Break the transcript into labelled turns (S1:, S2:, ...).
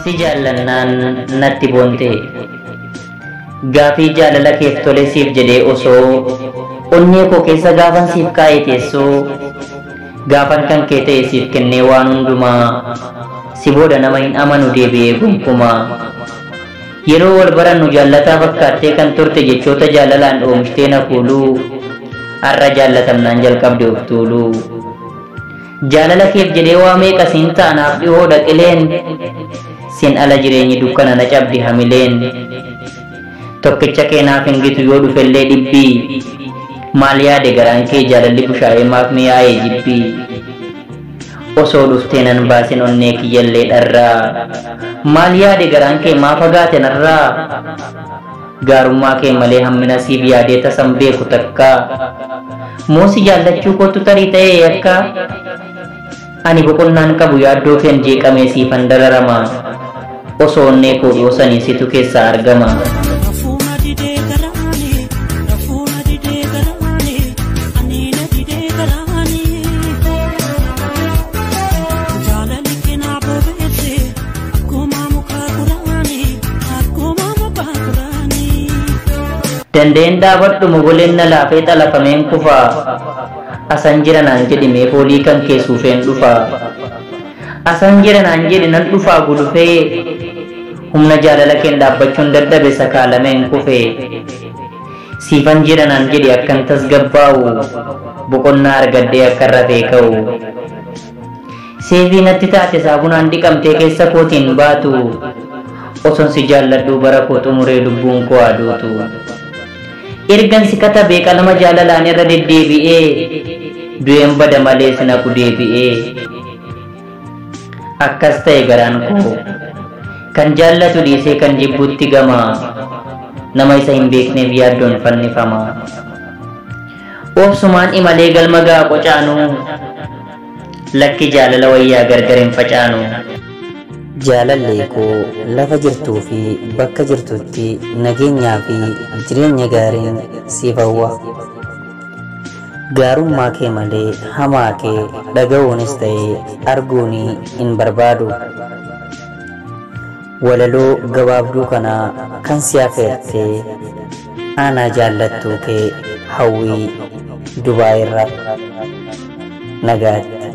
S1: Si jaalannaan natti boonte gaafii jaalala keef tole siif jedhee osoo onnee koo keessa gaafan siif kaa'ee teessoo gaafan kan kee ta'e siif kennee waan hundumaa si booda nama hin amanu deebi'ee gonkumaa yeroo wal barannu jaallataa fakkaattee kan turte jechoota jaalalaan oomishtee na fuuluu har'a jaallatamnaan jalqabde of tuuluu jaalala keef jedhee waa meeqa siin ta'anaaf dhihoo dhaqileen sin ala jireenyi dukkana na cabdi hamileen tokkicha keenaaf hingitu yoo dhufellee dhibbii maal yaade garaan kee jaalalli bushaa'ee maaf mi'aa'ee jibbii osoo dhuftee nan baasin onnee kiyyallee dharraa maal yaade garaan kee maa fagaate narraa gaarummaa kee malee hammina siif yaadee tasan beeku takka moosi jaallachuu kootu tarii ta'ee yakka ani boqonnaan qabu yaaddoo keen jeeqamee siifan dararama osoo onnee koo dhoosanii situ keessaa argama. Dandeen dhaabadhu mogoleen na laafee xalafameen kufaa asan jira naan jedhi mee foolii kan keessuufeen dhufaa asan jira naan jedhi nan dhufaa gulufee humna jaalala keen dhaabbachuun dadhabe sakaalameen kufee siifan jira naan jedhi akkan tasgabbaa'u boqonnaa argaddee akka rafee ka'u seefii natti taate saabunaan dhiqamtee keessa kootiin baatu oson si jaalladhuu bara koo xumuree lubbuun koo aduutu ergan si katabee qalama jaalalaan irra deddeebi'ee du'een bada malee si naqu deebi'ee akkas ta'e garaan koo kan jaallatu dhiisee kan jibbutti gama nama isa hin beekneef yaaddoon fannifama obsumaan imalee galma ga'a qocaanu lakki jaalala wayyaa gargar hin facaanu.
S2: Jaalallee koo lafa jirtuu fi bakka jirtutti nageenyaa fi jireenya gaariin siif hawwa. Gaarummaa kee malee hamaa kee dhaga'uunis ta'ee arguun hin barbaadu. Walaloo gabaabduu kanaa kan si affeertee aanaa jaallattuu kee hawwii Dubaay irra nagaatti.